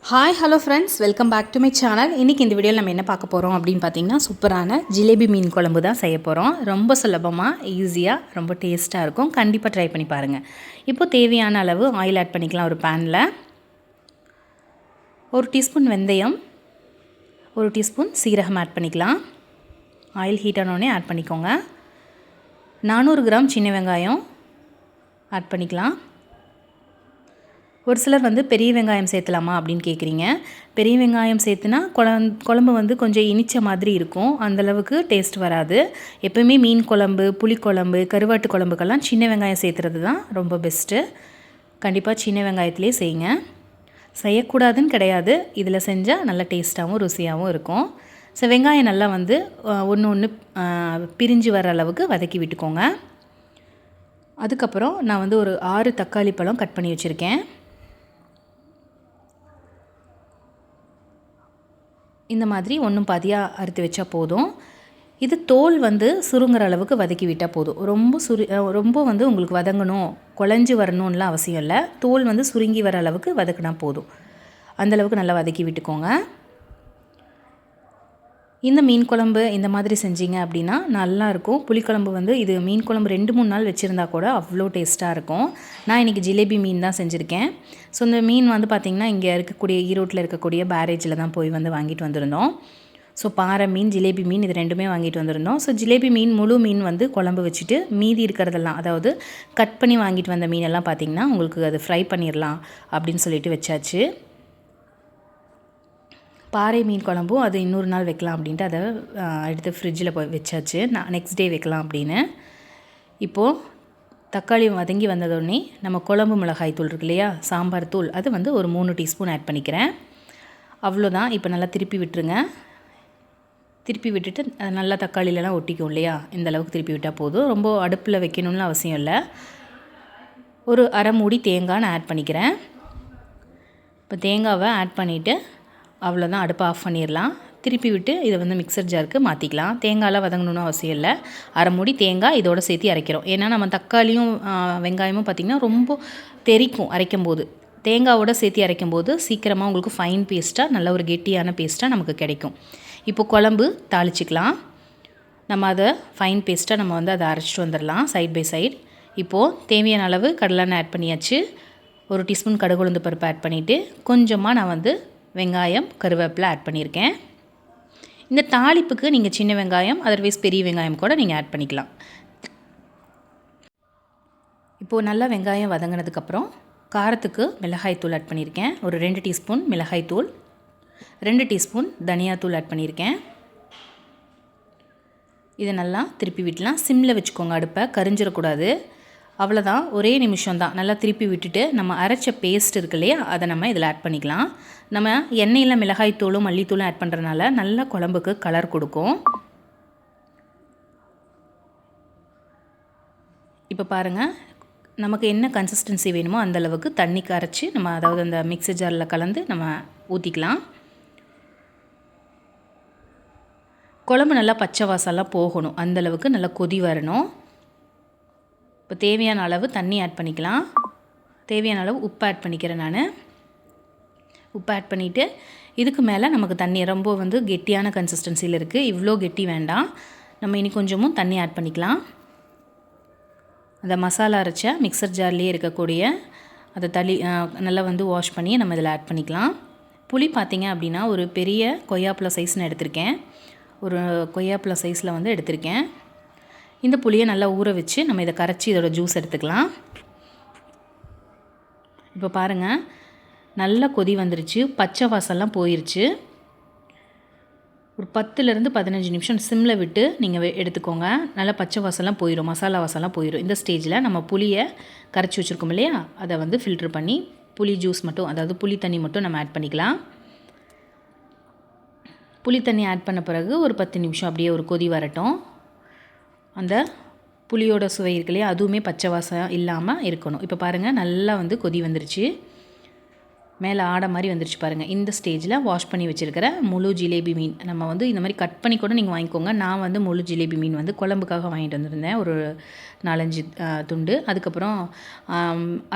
Hi hello friends, welcome back to my channel. இன்றைக்கி இந்த வீடியோவில் நம்ம என்ன பார்க்க போகிறோம் அப்படின்னு பார்த்தீங்கன்னா, சூப்பரான ஜிலேபி மீன் குழம்பு தான் செய்ய போகிறோம். ரொம்ப சுலபமாக, ஈஸியாக, ரொம்ப டேஸ்ட்டாக இருக்கும். கண்டிப்பாக ட்ரை பண்ணி பாருங்கள். இப்போது தேவையான அளவு ஆயில் ஆட் பண்ணிக்கலாம். ஒரு பேனில் 1 டீஸ்பூன் வெந்தயம், 1 டீஸ்பூன் சீரகம் ஆட் பண்ணிக்கலாம். ஆயில் ஹீட் ஆனோடனே ஆட் பண்ணிக்கோங்க. 400 கிராம் சின்ன வெங்காயம் ஆட் பண்ணிக்கலாம். ஒரு சிலர் பெரிய வெங்காயம் சேர்த்துலாமா அப்படின்னு கேட்குறீங்க. பெரிய வெங்காயம் சேர்த்துனா குழம்பு கொஞ்சம் இனிச்ச மாதிரி இருக்கும். அந்தளவுக்கு டேஸ்ட் வராது. எப்போயுமே மீன் குழம்பு, புளிக்குழம்பு, கருவாட்டு குழம்புக்கெல்லாம் சின்ன வெங்காயம் சேர்த்துறது தான் ரொம்ப பெஸ்ட்டு. கண்டிப்பாக சின்ன வெங்காயத்துலேயே செய்யுங்க. செய்யக்கூடாதுன்னு கிடையாது, இதில் செஞ்சால் நல்லா டேஸ்ட்டாகவும் ருசியாகவும் இருக்கும். ஸோ வெங்காயம் நல்லா ஒன்று பிரிஞ்சு வர அளவுக்கு வதக்கி விட்டுக்கோங்க. அதுக்கப்புறம் நான் ஒரு 6 தக்காளி பழம் கட் பண்ணி வச்சுருக்கேன். இந்த மாதிரி ஒன்றும் பாதியாக அறுத்து வச்சா போதும். இது தோல் சுருங்குற அளவுக்கு வதக்கி விட்டால் போதும். ரொம்ப உங்களுக்கு வதங்கணும், குழஞ்சி வரணும்லாம் அவசியம் இல்லை. தோல் சுருங்கி வர அளவுக்கு வதக்கினா போதும். அந்தளவுக்கு நல்லா வதக்கி விட்டுக்கோங்க. இந்த மீன் குழம்பு இந்த மாதிரி செஞ்சீங்க அப்படின்னா நல்லாயிருக்கும். புளிக்குழம்பு இது மீன் குழம்பு 2-3 நாள் வச்சுருந்தா கூட அவ்வளோ டேஸ்ட்டாக இருக்கும். நான் இன்றைக்கி ஜிலேபி மீன் தான் செஞ்சுருக்கேன். ஸோ இந்த மீன் பார்த்திங்கன்னா இங்கே இருக்கக்கூடிய ஈரோட்டில் இருக்கக்கூடிய பேரேஜில் தான் போய் வாங்கிட்டு வந்திருந்தோம். ஸோ பாறை மீன், ஜிலேபி மீன் இது 2மே வாங்கிட்டு வந்திருந்தோம். ஸோ ஜிலேபி மீன் முழு மீன் குழம்பு வச்சுட்டு மீதி இருக்கிறதெல்லாம், அதாவது கட் பண்ணி வாங்கிட்டு வந்த மீனெல்லாம் பார்த்திங்கன்னா உங்களுக்கு அது ஃப்ரை பண்ணிடலாம் அப்படின்னு சொல்லிட்டு வச்சாச்சு. பாறை மீன் குழம்பும் அது இன்னொரு நாள் வைக்கலாம் அப்படின்ட்டு அதை எடுத்து ஃப்ரிட்ஜில் போய் வச்சாச்சு. நான் நெக்ஸ்ட் டே வைக்கலாம் அப்படின்னு. இப்போது தக்காளி வதங்கி வந்ததோடனே நம்ம குழம்பு மிளகாய் தூள் இருக்கு இல்லையா, சாம்பார் தூள், அது ஒரு 3 டீஸ்பூன் ஆட் பண்ணிக்கிறேன். அவ்வளோதான். இப்போ நல்லா திருப்பி விட்டுருங்க. திருப்பி விட்டுட்டு அது நல்லா தக்காளிலலாம் ஒட்டிக்கும் இல்லையா, இந்த அளவுக்கு திருப்பி விட்டால் போதும். ரொம்ப அடுப்பில் வைக்கணும்னு அவசியம் இல்லை. ஒரு அரை மூடி தேங்காய் நான் ஆட் பண்ணிக்கிறேன். இப்போ தேங்காவை ஆட் பண்ணிவிட்டு அவ்வளோதான், அடுப்பை ஆஃப் பண்ணிடலாம். திருப்பி விட்டு இதை மிக்சர் ஜாருக்கு மாற்றிக்கலாம். தேங்காயெலாம் வதங்கணுன்னு அவசியம் இல்லை. அரை மூடி தேங்காய் இதோடு சேர்த்து அரைக்கிறோம். ஏன்னா நம்ம தக்காளியும் வெங்காயமும் பார்த்திங்கன்னா ரொம்ப தெறிக்கும் அரைக்கும்போது. தேங்காவோடு சேர்த்து அரைக்கும்போது சீக்கிரமாக உங்களுக்கு ஃபைன் பேஸ்ட்டாக, நல்ல ஒரு கெட்டியான பேஸ்ட்டாக நமக்கு கிடைக்கும். இப்போ குழம்பு தாளிச்சிக்கலாம். நம்ம அதை ஃபைன் பேஸ்ட்டாக நம்ம அதை அரைச்சிட்டு வந்துடலாம் சைட் பை சைட். இப்போது தேவையான அளவு கடலெண்ணெய் ஆட் பண்ணியாச்சு. 1 டீஸ்பூன் கடுகு உளுந்து பருப்பு ஆட் பண்ணிவிட்டு கொஞ்சமாக நான் வெங்காயம், கருவேப்பிலை ஆட் பண்ணியிருக்கேன். இந்த தாளிப்புக்கு நீங்கள் சின்ன வெங்காயம், அதர்வைஸ் பெரிய வெங்காயம் கூட நீங்கள் ஆட் பண்ணிக்கலாம். இப்போது நல்லா வெங்காயம் வதங்கினதுக்கப்புறம் காரத்துக்கு மிளகாய்த்தூள் ஆட் பண்ணியிருக்கேன். ஒரு 2 டீஸ்பூன் மிளகாய்த்தூள், 2 டீஸ்பூன் தனியாத்தூள் ஆட் பண்ணியிருக்கேன். இதை நல்லா திருப்பி விடலாம். சிம்மில் வச்சுக்கோங்க, அடுப்பை கரிஞ்சிடக்கூடாது. அவ்வளோதான், ஒரே நிமிஷம் தான். நல்லா திருப்பி விட்டுட்டு நம்ம அரைச்ச பேஸ்ட் இருக்கு இல்லையா, அதை நம்ம இதில் ஆட் பண்ணிக்கலாம். நம்ம எண்ணெயில் மிளகாய்த்தூளும் மல்லித்தூளும் ஆட் பண்ணுறதுனால நல்லா குழம்புக்கு கலர் கொடுக்கும். இப்போ பாருங்கள், நமக்கு என்ன கன்சிஸ்டன்சி வேணுமோ அந்தளவுக்கு தண்ணி கரைச்சி நம்ம, அதாவது அந்த மிக்ஸி ஜாரில் கலந்து நம்ம ஊற்றிக்கலாம். குழம்பு நல்லா பச்சை வாசம்லாம் போகணும், அந்தளவுக்கு நல்லா கொதி வரணும். இப்போ தேவையான அளவு தண்ணி ஆட் பண்ணிக்கலாம். தேவையான அளவு உப்பு ஆட் பண்ணிக்கிறேன் நான். உப்பு ஆட் பண்ணிவிட்டு இதுக்கு மேலே நமக்கு தண்ணி ரொம்ப கெட்டியான கன்சிஸ்டன்சியில் இருக்குது. இவ்வளோ கெட்டி வேண்டாம். நம்ம இனி கொஞ்சமும் தண்ணி ஆட் பண்ணிக்கலாம். அந்த மசாலா அரைச்ச மிக்சர் ஜார்லேயே இருக்கக்கூடிய அதை நல்லா வாஷ் பண்ணி நம்ம இதில் ஆட் பண்ணிக்கலாம். புளி பார்த்திங்க அப்படின்னா ஒரு பெரிய கொய்யாப்பழம் சைஸ் நான் எடுத்திருக்கேன். ஒரு கொய்யாப்பழம் சைஸில் எடுத்திருக்கேன். இந்த புளியை நல்லா ஊற வச்சு நம்ம இதை கரைச்சி இதோட ஜூஸ் எடுத்துக்கலாம். இப்போ பாருங்கள், நல்லா கொதி வந்துருச்சு, பச்சை வாசம்லாம் போயிடுச்சு. ஒரு 10லேருந்து 15 நிமிஷம் சிம்மில் விட்டு நீங்கள் எடுத்துக்கோங்க. நல்லா பச்சை வாசம்லாம் போயிடும், மசாலா வாசம்லாம் போயிடும். இந்த ஸ்டேஜில் நம்ம புளியை கரைச்சி வச்சுருக்கோம் இல்லையா, அதை ஃபில்ட்ரு பண்ணி புளி ஜூஸ் மட்டும், அதாவது புளி தண்ணி மட்டும் நம்ம ஆட் பண்ணிக்கலாம். புளி தண்ணி ஆட் பண்ண பிறகு ஒரு 10 நிமிஷம் அப்படியே ஒரு கொதி வரட்டும். அந்த புளியோட சுவை இருக்கு இல்லையா, அதுவுமே பச்சை வாசம் இல்லாமல் இருக்கணும். இப்போ பாருங்கள், நல்லா கொதி வந்துருச்சு. மேலே ஆடை மாதிரி வந்துருச்சு பாருங்கள். இந்த ஸ்டேஜில் வாஷ் பண்ணி வச்சுருக்கிற முழு ஜிலேபி மீன் நம்ம வந்து இந்த மாதிரி கட் பண்ணி கூட நீங்கள் வாங்கிக்கோங்க. நான் வந்து முழு ஜிலேபி மீன் வந்து குழம்புக்காக வாங்கிட்டு வந்திருந்தேன், ஒரு 4-5 துண்டு. அதுக்கப்புறம்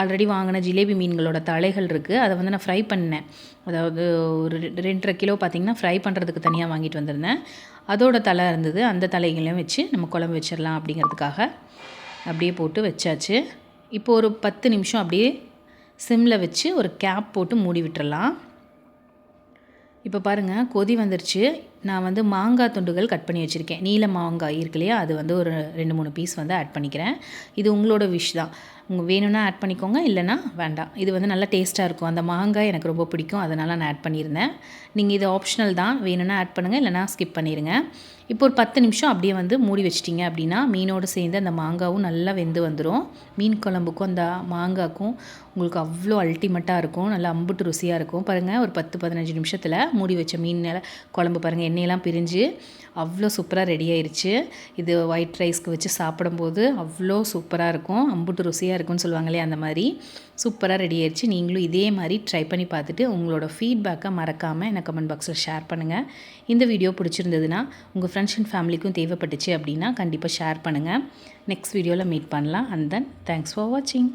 ஆல்ரெடி வாங்கின ஜிலேபி மீன்களோட தலைகள் இருக்குது, அதை வந்து நான் ஃப்ரை பண்ணேன். அதாவது ஒரு 2.5 கிலோ பார்த்திங்கன்னா ஃப்ரை பண்ணுறதுக்கு தனியாக வாங்கிட்டு வந்திருந்தேன். அதோட தலை இருந்தது, அந்த தலைகளையும் வச்சு நம்ம குழம்பு வச்சிடலாம் அப்படிங்கிறதுக்காக அப்படியே போட்டு வச்சாச்சு. இப்போது ஒரு 10 நிமிஷம் அப்படியே சிம்மில் வச்சு ஒரு கேப் போட்டு மூடி விட்டுறலாம். இப்போ பாருங்கள் கொதி வந்துருச்சு. நான் வந்து மாங்காய் துண்டுகள் கட் பண்ணி வச்சுருக்கேன். நீல மாங்காய் இருக்கு இல்லையா, அது வந்து ஒரு 2-3 பீஸ் வந்து ஆட் பண்ணிக்கிறேன். இது உங்களோட விஷ் தான், உங்கள் வேணும்னா ஆட் பண்ணிக்கோங்க, இல்லைனா வேண்டாம். இது வந்து நல்லா டேஸ்ட்டாக இருக்கும். அந்த மாங்காய் எனக்கு ரொம்ப பிடிக்கும், அதனால் நான் ஆட் பண்ணியிருந்தேன். நீங்கள் இது ஆப்ஷனல் தான், வேணும்னா ஆட் பண்ணுங்கள், இல்லைனா ஸ்கிப் பண்ணிடுங்க. இப்போ ஒரு 10 நிமிஷம் அப்படியே வந்து மூடி வச்சிட்டிங்க அப்படின்னா மீனோடு சேர்ந்து அந்த மாங்காவும் நல்லா வெந்து வந்துடும். மீன் குழம்புக்கும் அந்த மாங்காய்க்கும் உங்களுக்கு அவ்வளோ அல்டிமேட்டாக இருக்கும், நல்லா அம்புட்டு ருசியாக இருக்கும். பாருங்கள், ஒரு 10-15 நிமிஷத்தில் மூடி வச்ச மீன் குழம்பு பாருங்கள் எண்ணெயெல்லாம் பிரிஞ்சு அவ்வளோ சூப்பராக ரெடி ஆயிடுச்சு. இது ஒயிட் ரைஸ்க்கு வச்சு சாப்பிடும்போது அவ்வளோ சூப்பராக இருக்கும், அம்புட்டு ருசியாக இருக்கும்னு சொல்லுவாங்களே, அந்த மாதிரி சூப்பராக ரெடி ஆயிடுச்சு. நீங்களும் இதே மாதிரி ட்ரை பண்ணி பார்த்துட்டு உங்களோட ஃபீட்பேக்கை மறக்காமல் எனக்கு கமெண்ட் பாக்ஸில் ஷேர் பண்ணுங்கள். இந்த வீடியோ பிடிச்சிருந்ததுன்னா உங்கள் ஃப்ரெண்ட்ஸ் அண்ட் ஃபேமிலிக்கும் தேவைப்பட்டுச்சு அப்படின்னா கண்டிப்பாக ஷேர் பண்ணுங்கள். நெக்ஸ்ட் வீடியோவில் மீட் பண்ணலாம். அண்ட் தென் தேங்க்ஸ் ஃபார் வாட்சிங்.